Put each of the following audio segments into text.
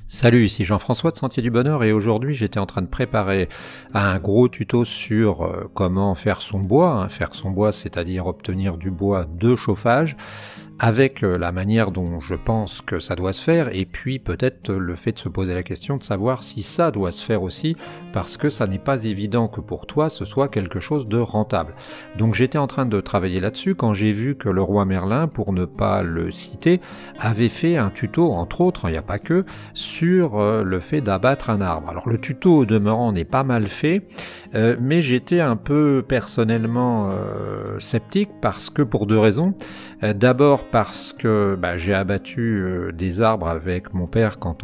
Salut, ici Jean-François de Sentier du Bonheur et aujourd'hui j'étais en train de préparer un gros tuto sur comment faire son bois, faire son bois c'est-à-dire obtenir du bois de chauffage avec la manière dont je pense que ça doit se faire et puis peut-être le fait de se poser la question de savoir si ça doit se faire aussi parce que ça n'est pas évident que pour toi ce soit quelque chose de rentable. Donc j'étais en train de travailler là-dessus quand j'ai vu que le roi Merlin, pour ne pas le citer, avait fait un tuto, entre autres, il n'y a pas que, sur le fait d'abattre un arbre. Alors le tuto au demeurant n'est pas mal fait, mais j'étais un peu personnellement sceptique parce que pour deux raisons. D'abord parce que j'ai abattu des arbres avec mon père quand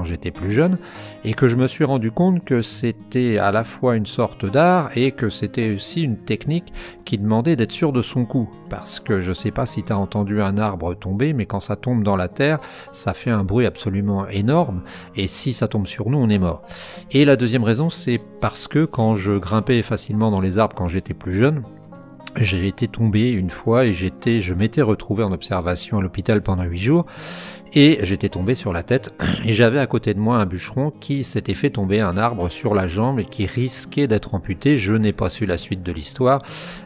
j'étais plus jeune et que je me suis rendu compte que c'était à la fois une sorte d'art et que c'était aussi une technique qui demandait d'être sûr de son coup. Parce que je sais pas si tu as entendu un arbre tomber, mais quand ça tombe dans la terre, ça fait un bruit absolument énorme et si ça tombe sur nous, on est mort. Et la deuxième raison, c'est parce que quand je grimpais facilement dans les arbres quand j'étais plus jeune, j'ai été tombé une fois et je m'étais retrouvé en observation à l'hôpital pendant 8 jours et j'étais tombé sur la tête et j'avais à côté de moi un bûcheron qui s'était fait tomber un arbre sur la jambe et qui risquait d'être amputé. Je n'ai pas su la suite de l'histoire,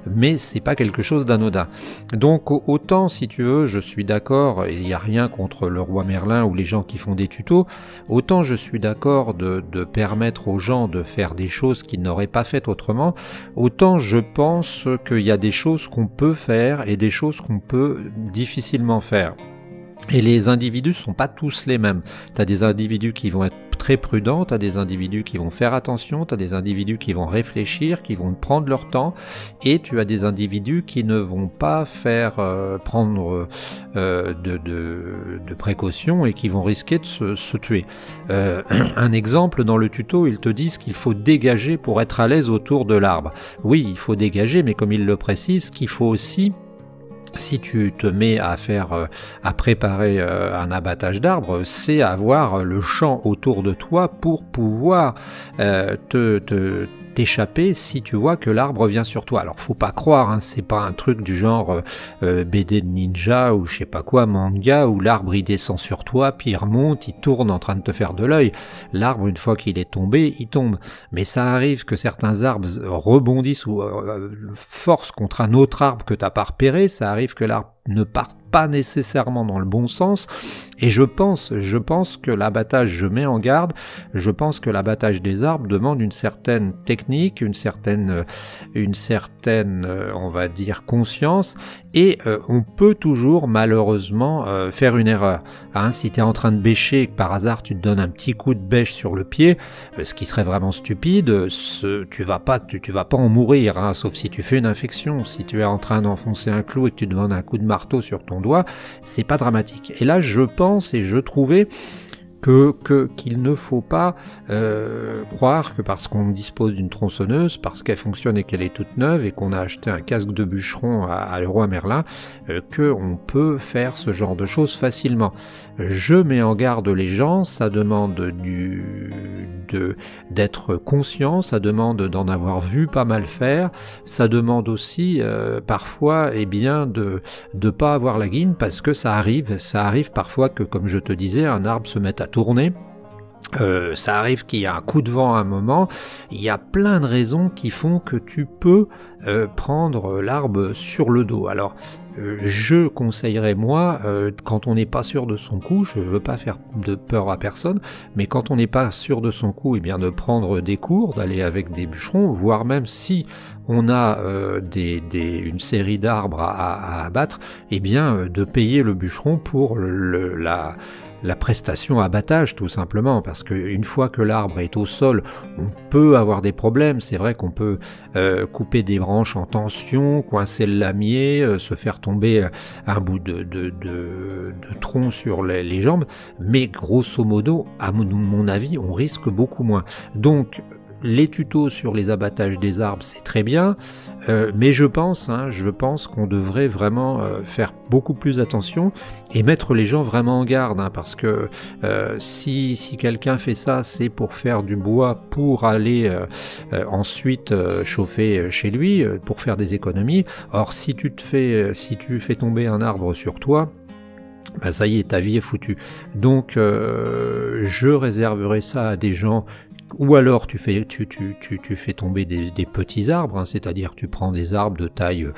mais c'est pas quelque chose d'anodin. Donc autant si tu veux, je suis d'accord, il n'y a rien contre le roi Merlin ou les gens qui font des tutos, autant je suis d'accord de permettre aux gens de faire des choses qu'ils n'auraient pas faites autrement, autant je pense qu'il y a des choses qu'on peut faire et des choses qu'on peut difficilement faire. Et les individus sont pas tous les mêmes. Tu as des individus qui vont être très prudents, tu as des individus qui vont faire attention, tu as des individus qui vont réfléchir, qui vont prendre leur temps, et tu as des individus qui ne vont pas prendre de précautions et qui vont risquer de se tuer. Un exemple, dans le tuto, ils te disent qu'il faut dégager pour être à l'aise autour de l'arbre. Oui, il faut dégager, mais comme ils le précisent, qu'il faut aussi, si tu te mets à préparer un abattage d'arbres, c'est avoir le champ autour de toi pour pouvoir t'échapper si tu vois que l'arbre vient sur toi. Alors faut pas croire, c'est pas un truc du genre BD de ninja ou je sais pas quoi, manga, où l'arbre il descend sur toi, puis il remonte, il tourne en train de te faire de l'œil. L'arbre, une fois qu'il est tombé, il tombe. Mais ça arrive que certains arbres rebondissent ou forcent contre un autre arbre que t'as pas repéré, ça arrive que l'arbre ne parte pas nécessairement dans le bon sens, et je pense que l'abattage, je mets en garde, je pense que l'abattage des arbres demande une certaine technique, une certaine on va dire conscience, et on peut toujours malheureusement faire une erreur. Si tu es en train de bêcher et que par hasard tu te donnes un petit coup de bêche sur le pied, ce qui serait vraiment stupide, tu vas pas en mourir, sauf si tu fais une infection. Si tu es en train d'enfoncer un clou et que tu te donnes un coup de marteau sur ton doigt, c'est pas dramatique. Et là je pense et je trouvais qu'il ne faut pas croire que parce qu'on dispose d'une tronçonneuse, parce qu'elle fonctionne et qu'elle est toute neuve et qu'on a acheté un casque de bûcheron à Leroy Merlin, qu'on peut faire ce genre de choses facilement. Je mets en garde les gens, ça demande d'être conscient, ça demande d'en avoir vu pas mal faire, ça demande aussi parfois de pas avoir la guine, parce que ça arrive parfois que, comme je te disais, un arbre se mette à tourner. Ça arrive qu'il y a un coup de vent à un moment, il y a plein de raisons qui font que tu peux prendre l'arbre sur le dos. Alors je conseillerais moi, quand on n'est pas sûr de son coup, je veux pas faire de peur à personne, mais quand on n'est pas sûr de son coup, de prendre des cours, d'aller avec des bûcherons, voire même si on a une série d'arbres à abattre, de payer le bûcheron pour la prestation abattage, tout simplement, parce qu'une fois que l'arbre est au sol, on peut avoir des problèmes. C'est vrai qu'on peut couper des branches en tension, coincer le lamier, se faire tomber un bout de tronc sur les jambes, mais grosso modo, à mon avis, on risque beaucoup moins. Donc les tutos sur les abattages des arbres, c'est très bien, mais je pense qu'on devrait vraiment faire beaucoup plus attention et mettre les gens vraiment en garde, parce que si quelqu'un fait ça, c'est pour faire du bois pour aller ensuite chauffer chez lui, pour faire des économies. Or si tu fais tomber un arbre sur toi, ça y est, ta vie est foutue. Donc je réserverai ça à des gens. Ou alors tu fais tomber des petits arbres, hein, c'est-à-dire tu prends des arbres de taille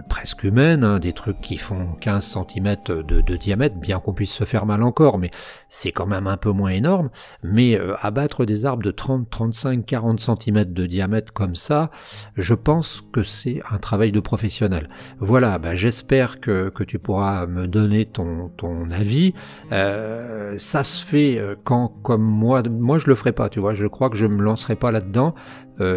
presque humaine, hein, des trucs qui font 15 cm de diamètre, bien qu'on puisse se faire mal encore, mais c'est quand même un peu moins énorme. Mais abattre des arbres de 30, 35, 40 cm de diamètre comme ça, je pense que c'est un travail de professionnel. Voilà, j'espère que tu pourras me donner ton avis. Ça se fait quand, comme moi je le ferai pas, tu vois. Je crois que je me lancerai pas là-dedans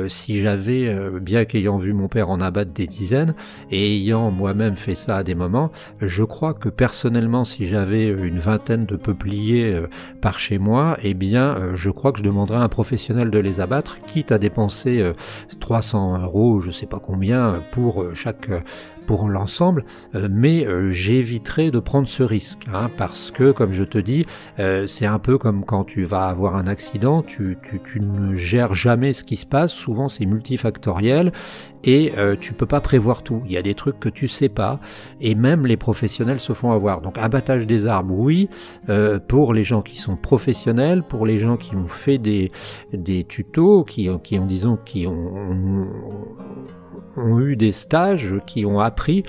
si j'avais, bien qu'ayant vu mon père en abattre des dizaines et ayant moi-même fait ça à des moments, je crois que personnellement, si j'avais une vingtaine de peupliers par chez moi, eh bien, je crois que je demanderais à un professionnel de les abattre, quitte à dépenser 300 €, je sais pas combien, pour l'ensemble, mais j'éviterai de prendre ce risque, hein, parce que, comme je te dis, c'est un peu comme quand tu vas avoir un accident, tu ne gères jamais ce qui se passe, souvent c'est multifactoriel, et tu peux pas prévoir tout, il y a des trucs que tu sais pas, et même les professionnels se font avoir. Donc abattage des arbres, oui, pour les gens qui sont professionnels, pour les gens qui ont fait des tutos, qui ont eu des stages, qui ont appris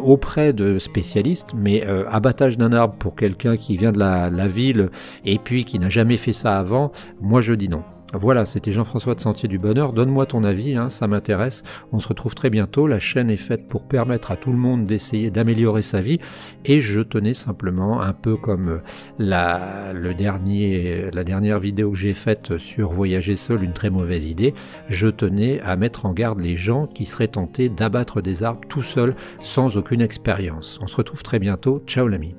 auprès de spécialistes, mais abattage d'un arbre pour quelqu'un qui vient de la ville et puis qui n'a jamais fait ça avant, moi je dis non. Voilà, c'était Jean-François de Sentier du Bonheur. Donne-moi ton avis, hein, ça m'intéresse. On se retrouve très bientôt. La chaîne est faite pour permettre à tout le monde d'essayer d'améliorer sa vie. Et je tenais simplement, un peu comme la dernière vidéo que j'ai faite sur voyager seul, une très mauvaise idée, je tenais à mettre en garde les gens qui seraient tentés d'abattre des arbres tout seuls, sans aucune expérience. On se retrouve très bientôt. Ciao l'ami.